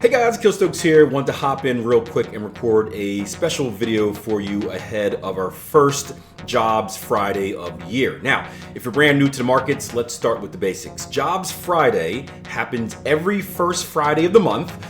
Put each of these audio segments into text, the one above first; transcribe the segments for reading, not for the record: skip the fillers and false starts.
Hey guys, Akil Stokes here. Want to hop in real quick and record a special video for you ahead of our first Jobs Friday of the year. Now, if you're brand new to the markets, let's start with the basics. Jobs Friday happens every first Friday of the month,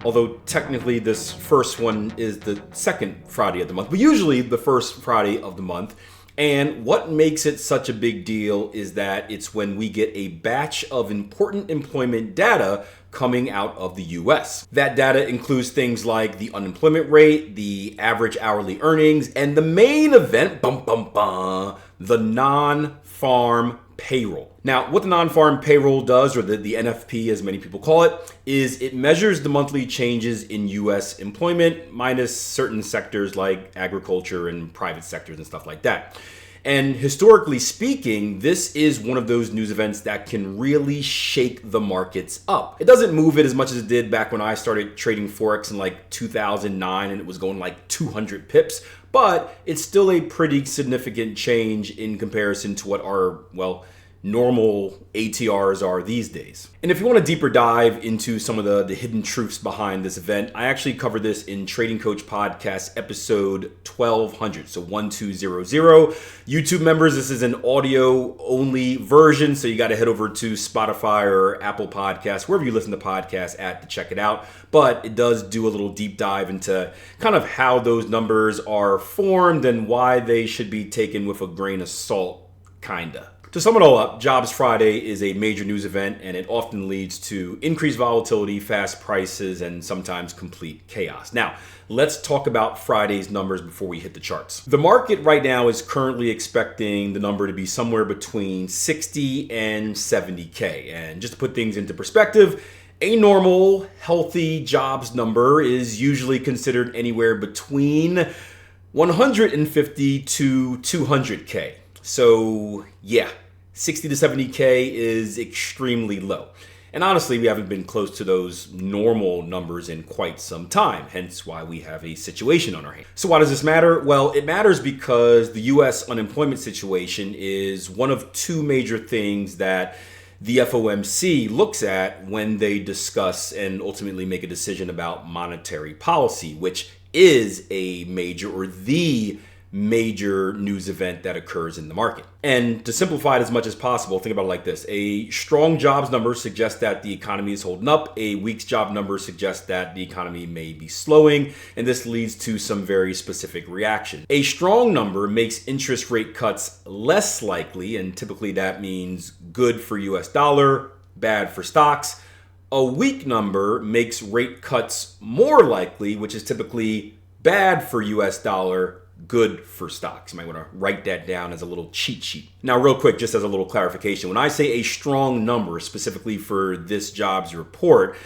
although technically this first one is the second Friday of the month, but usually the first Friday of the month. And what makes it such a big deal is that it's when we get a batch of important employment data coming out of the US. That data includes things like the unemployment rate, the average hourly earnings, and the main event, the non-farm payroll. Now, what the non-farm payroll does, or the NFP as many people call it, is it measures the monthly changes in US employment minus certain sectors like agriculture and private sectors and stuff like that. And historically speaking, this is one of those news events that can really shake the markets up. It doesn't move it as much as it did back when I started trading forex in like 2009 and it was going like 200 pips, but it's still a pretty significant change in comparison to what our, normal ATRs are these days. And if you want a deeper dive into some of the hidden truths behind this event, I actually covered this in Trading Coach Podcast episode 1200, so 1200. YouTube members, this is an audio only version, so you got to head over to Spotify or Apple Podcasts, wherever you listen to podcasts at, to check it out. But it does do a little deep dive into kind of how those numbers are formed and why they should be taken with a grain of salt, kinda. To sum it all up, Jobs Friday is a major news event and it often leads to increased volatility, fast prices, and sometimes complete chaos. Now, let's talk about Friday's numbers before we hit the charts. The market right now is currently expecting the number to be somewhere between 60 and 70K. And just to put things into perspective, a normal, healthy jobs number is usually considered anywhere between 150 to 200K. So yeah, 60 to 70K is extremely low. And honestly, we haven't been close to those normal numbers in quite some time, hence why we have a situation on our hands. So why does this matter? Well, it matters because the US unemployment situation is one of two major things that the FOMC looks at when they discuss and ultimately make a decision about monetary policy, which is a major, or the major news event that occurs in the market. And to simplify it as much as possible, think about it like this. A strong jobs number suggests that the economy is holding up. A weak job number suggests that the economy may be slowing, and this leads to some very specific reaction. A strong number makes interest rate cuts less likely, and typically that means good for US dollar, bad for stocks. A weak number makes rate cuts more likely, which is typically bad for US dollar, good for stocks. You might want to write that down as a little cheat sheet. Now, real quick, just as a little clarification, when I say a strong number, specifically for this jobs report,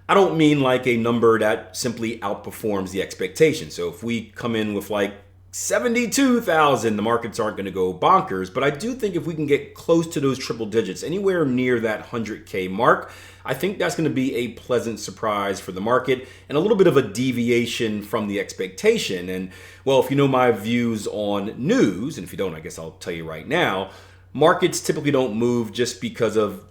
I don't mean like a number that simply outperforms the expectation. So if we come in with like 72,000, the markets aren't going to go bonkers. But I do think if we can get close to those triple digits, anywhere near that 100K mark, I think that's going to be a pleasant surprise for the market and a little bit of a deviation from the expectation. And well, if you know my views on news, and if you don't, I guess I'll tell you right now, markets typically don't move just because of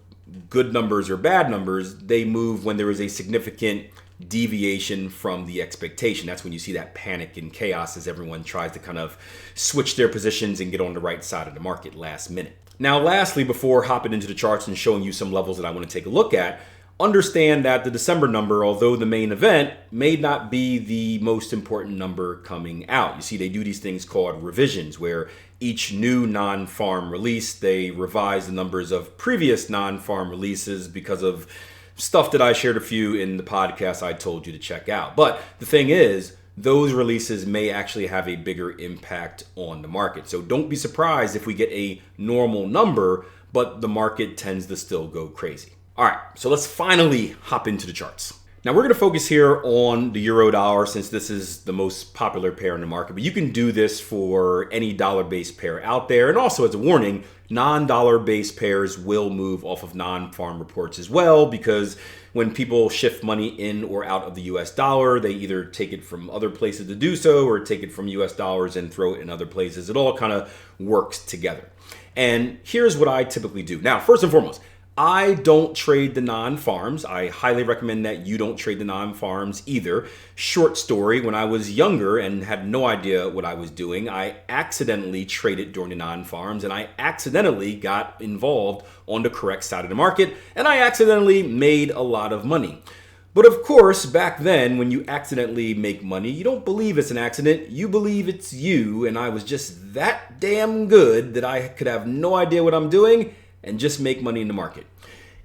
good numbers or bad numbers. They move when there is a significant deviation from the expectation. That's when you see that panic and chaos as everyone tries to kind of switch their positions and get on the right side of the market last minute. Now, lastly, before hopping into the charts and showing you some levels that I want to take a look at, understand that the December number, although the main event, may not be the most important number coming out. You see, they do these things called revisions, where each new non-farm release, they revise the numbers of previous non-farm releases because of stuff that I shared a few in the podcast I told you to check out. But the thing is, those releases may actually have a bigger impact on the market. So don't be surprised if we get a normal number, but the market tends to still go crazy. All right, so let's finally hop into the charts. Now we're going to focus here on the euro dollar since this is the most popular pair in the market, but you can do this for any dollar-based pair out there. And also, as a warning, non-dollar based pairs will move off of non-farm reports as well, because when people shift money in or out of the US dollar, they either take it from other places to do so or take it from US dollars and throw it in other places. It all kind of works together. And here's what I typically do. Now, first and foremost, I don't trade the non-farms. I highly recommend that you don't trade the non-farms either. Short story, when I was younger and had no idea what I was doing, I accidentally traded during the non-farms and I accidentally got involved on the correct side of the market and I accidentally made a lot of money. But of course, back then, when you accidentally make money, you don't believe it's an accident, you believe it's you, and I was just that damn good that I could have no idea what I'm doing and just make money in the market.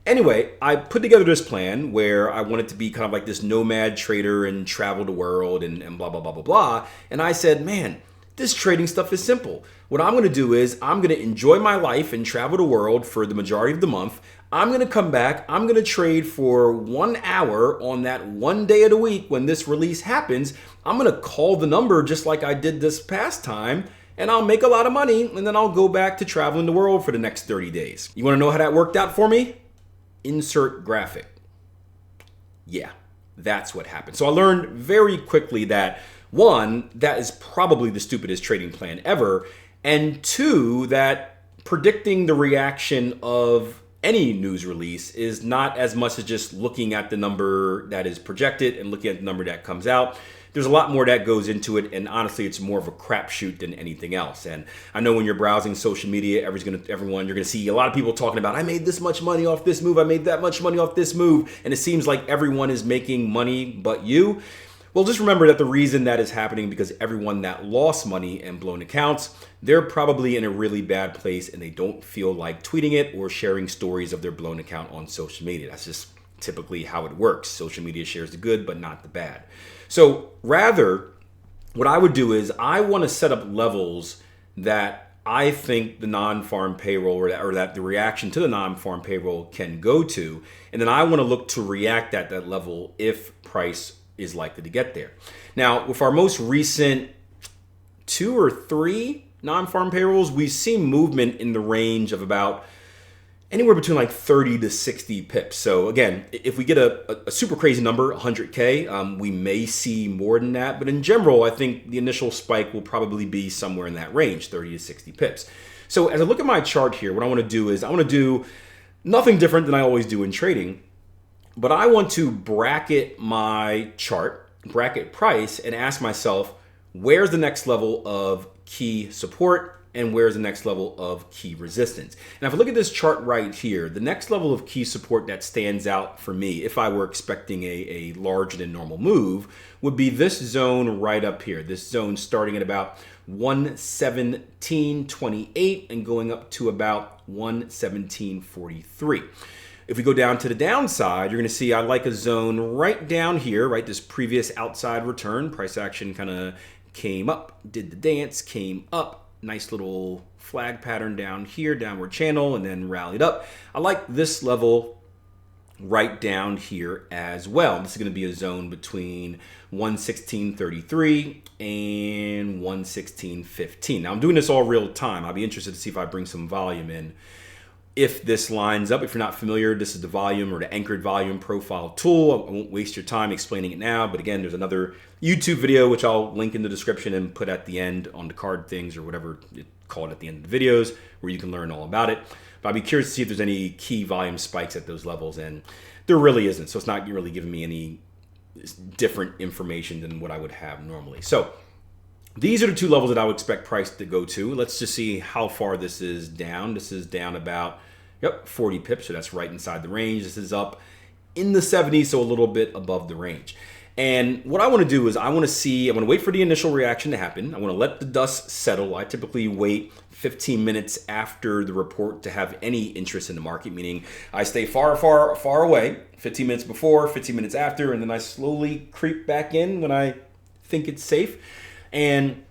Anyway, I put together this plan where I wanted to be kind of like this nomad trader and travel the world and blah, blah, blah, blah, blah. And I said, man, this trading stuff is simple. What I'm going to do is I'm going to enjoy my life and travel the world for the majority of the month. I'm going to come back. I'm going to trade for 1 hour on that one day of the week when this release happens. I'm going to call the number just like I did this past time. And I'll make a lot of money, and then I'll go back to traveling the world for the next 30 days. You want to know how that worked out for me? Insert graphic. Yeah, that's what happened. So I learned very quickly that, one, that is probably the stupidest trading plan ever, and two, that predicting the reaction of any news release is not as much as just looking at the number that is projected and looking at the number that comes out. There's a lot more that goes into it, and honestly, it's more of a crapshoot than anything else. And I know when you're browsing social media, everyone, you're gonna see a lot of people talking about, I made this much money off this move, I made that much money off this move, and it seems like everyone is making money but you. Well, just remember that the reason that is happening because everyone that lost money and blown accounts, they're probably in a really bad place and they don't feel like tweeting it or sharing stories of their blown account on social media. That's just typically how it works. Social media shares the good, but not the bad. So rather, what I would do is I want to set up levels that I think the non-farm payroll or that the reaction to the non-farm payroll can go to. And then I want to look to react at that level if price is likely to get there. Now, with our most recent 2 or 3 non-farm payrolls, we've seen movement in the range of about anywhere between like 30 to 60 pips. So again, if we get a super crazy number, 100K, we may see more than that. But in general, I think the initial spike will probably be somewhere in that range, 30 to 60 pips. So as I look at my chart here, what I want to do is I want to do nothing different than I always do in trading, but I want to bracket my chart, bracket price, and ask myself, where's the next level of key support and where's the next level of key resistance? And if I look at this chart right here, the next level of key support that stands out for me, if I were expecting a larger than normal move, would be this zone right up here. This zone starting at about 117.28 and going up to about 117.43. If we go down to the downside, you're going to see I like a zone right down here, right? This previous outside return, price action kind of came up, did the dance, came up. Nice little flag pattern down here, downward channel, and then rallied up. I like this level right down here as well. This is going to be a zone between 116.33 and 116.15. Now I'm doing this all real time. I'll be interested to see if I bring some volume in. If this lines up, if you're not familiar, this is the volume or the anchored volume profile tool. I won't waste your time explaining it now, but again, there's another YouTube video, which I'll link in the description and put at the end on the card things or whatever it's called at the end of the videos where you can learn all about it. But I'd be curious to see if there's any key volume spikes at those levels, and there really isn't. So it's not really giving me any different information than what I would have normally. So these are the 2 levels that I would expect price to go to. Let's just see how far this is down. This is down about 40 pips, so that's right inside the range. This is up in the 70s, so a little bit above the range. And what I want to do is I want to wait for the initial reaction to happen. I want to let the dust settle. I typically wait 15 minutes after the report to have any interest in the market, meaning I stay far, far, far away, 15 minutes before, 15 minutes after, and then I slowly creep back in when I think it's safe. And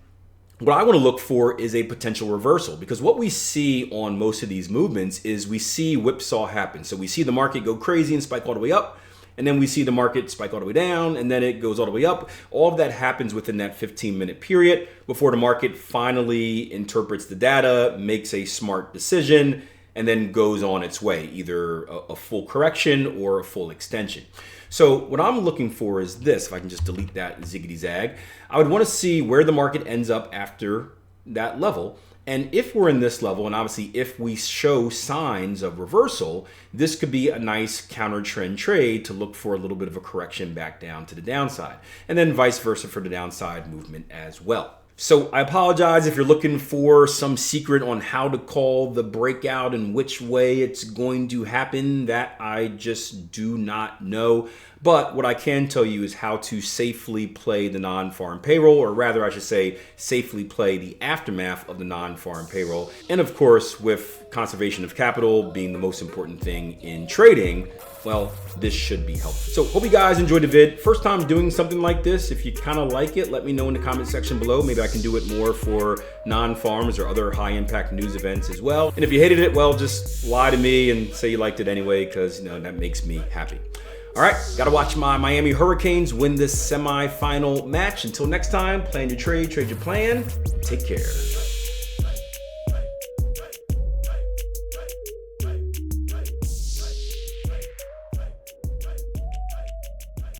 what I want to look for is a potential reversal, because what we see on most of these movements is we see whipsaw happen. So we see the market go crazy and spike all the way up, and then we see the market spike all the way down, and then it goes all the way up. All of that happens within that 15-minute period before the market finally interprets the data, makes a smart decision, and then goes on its way, either a full correction or a full extension. So what I'm looking for is this. If I can just delete that ziggity zag, I would want to see where the market ends up after that level. And if we're in this level, and obviously if we show signs of reversal, this could be a nice counter trend trade to look for a little bit of a correction back down to the downside, and then vice versa for the downside movement as well. So I apologize if you're looking for some secret on how to call the breakout and which way it's going to happen. That I just do not know. But what I can tell you is how to safely play the non-farm payroll, or rather I should say safely play the aftermath of the non-farm payroll. And of course, with conservation of capital being the most important thing in trading, well, this should be helpful. So hope you guys enjoyed the vid. First time doing something like this. If you kind of like it, let me know in the comment section below. Maybe I can do it more for non-farms or other high impact news events as well. And if you hated it, well, just lie to me and say you liked it anyway, because that makes me happy. All right, got to watch my Miami Hurricanes win this semifinal match. Until next time, plan your trade your plan. Take care.